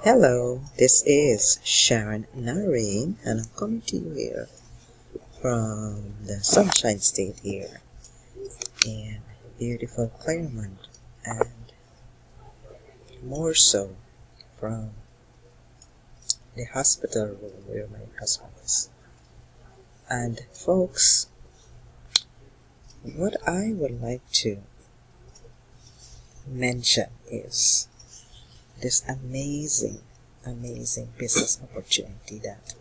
Hello, this is Sharon Naraine, and I'm coming to you here from the Sunshine State here in beautiful Claremont, and more so from the hospital room where my husband is. And folks, what I would like to mention is this amazing business opportunity that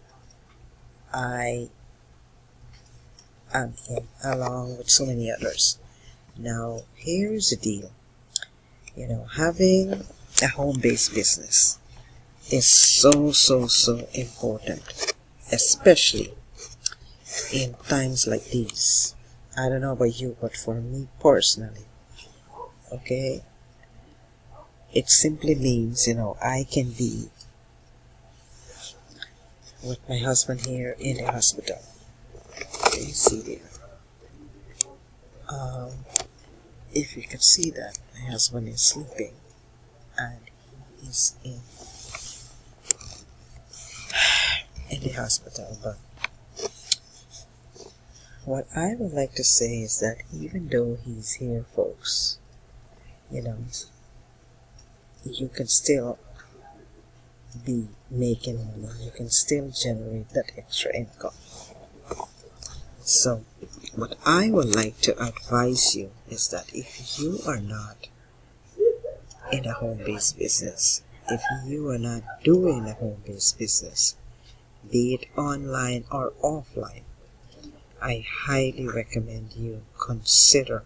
I am in, along with so many others. Now, here's the deal. Having a home-based business is so important, especially in times like these. I don't know about you, but for me personally, okay, it simply means, I can be with my husband here in the hospital. You see there. If you can see that, my husband is sleeping and he is in the hospital. But what I would like to say is that even though he's here, folks, you can still be making money. You can still generate that extra income. So, what I would like to advise you is that if you are not in a home-based business, if you are not doing a home-based business, be it online or offline, I highly recommend you consider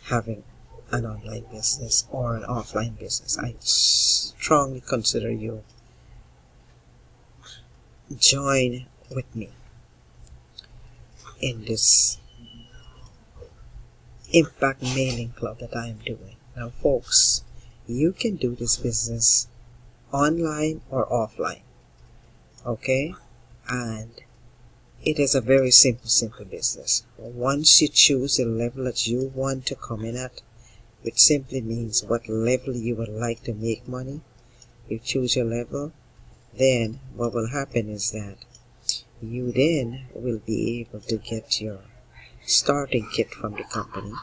having an online business or an offline business. I strongly consider you join with me in this impact mailing club that I am doing. Now folks, you can do this business online or offline, okay? And it is a very simple business. Once you choose the level that you want to come in at, which simply means what level you would like to make money, you choose your level, then what will happen is that you then will be able to get your starting kit from the company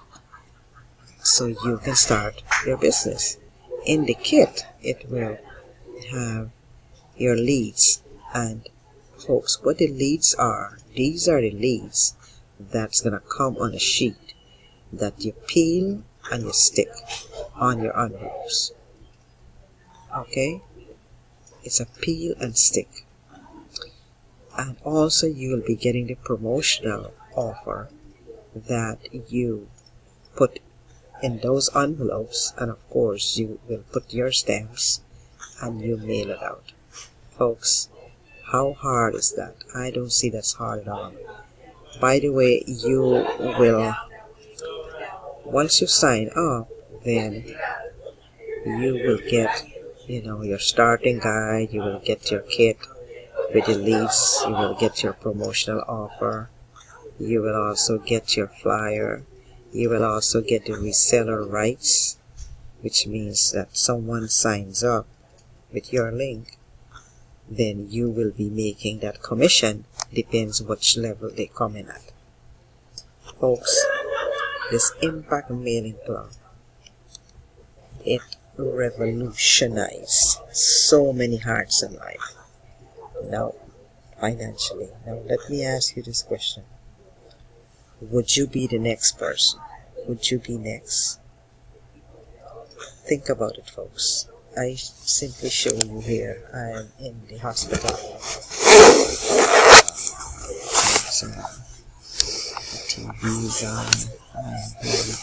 so you can start your business. In the kit, it will have your leads, and folks, what the leads are, these are the leads that's gonna come on a sheet that you peel and you stick on your envelopes. Okay? It's a peel and stick. And also you will be getting the promotional offer that you put in those envelopes, and of course you will put your stamps and you mail it out. Folks, how hard is that? I don't see that's hard at all. By the way, you will, once you sign up, then you will get, your starting guide, you will get your kit with the leads, you will get your promotional offer, you will also get your flyer, you will also get the reseller rights, which means that someone signs up with your link, then you will be making that commission, depends which level they come in at. Folks, this Impact Mailing Club, it revolutionized so many hearts in life. Now, financially. Now, let me ask you this question. Would you be the next person? Would you be next? Think about it, folks. I simply show you here. I am in the hospital. So, the TV is on. I am here.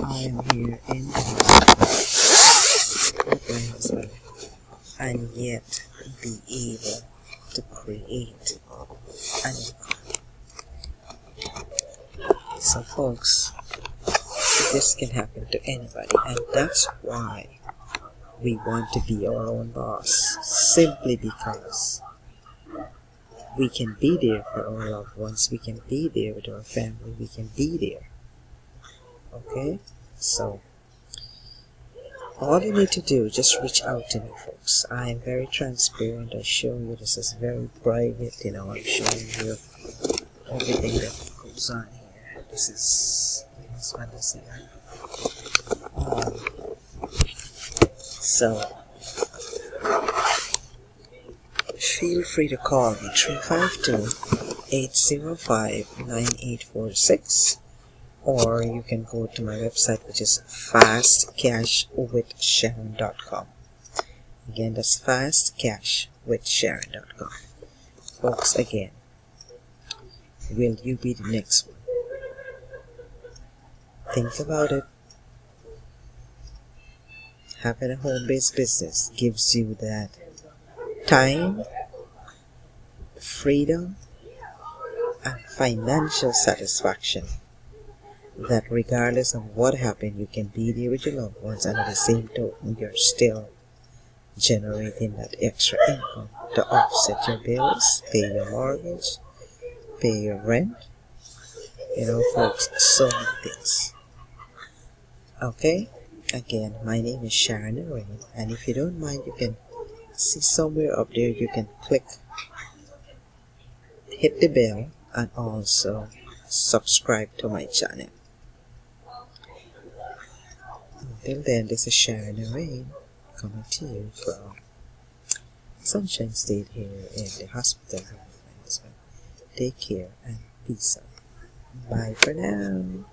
I am here in the hospital with my husband, and yet be able to create an income. So folks, this can happen to anybody, and that's why we want to be our own boss, simply because we can be there for our loved ones, we can be there with our family, we can be there. Okay? So, all you need to do, just reach out to me, folks. I am very transparent. I show you this is very private. I'm showing you everything that goes on here. This is fantasy. So, feel free to call me 352-805-9846, or you can go to my website, which is fastcashwithsharon.com. Again, that's fastcashwithsharon.com. Folks, again, will you be the next one? Think about it. Having a home-based business gives you that time, freedom, and financial satisfaction that regardless of what happened, you can be there with your loved ones, and at the same token, you're still generating that extra income to offset your bills, pay your mortgage, pay your rent, folks, so many things. Okay? Again, my name is Sharon Naraine, and if you don't mind, you can see somewhere up there, you can hit the bell, and also subscribe to my channel. Until then, this is Sharon Naraine coming to you from Sunshine State here in the hospital. Take care and peace out. Bye for now.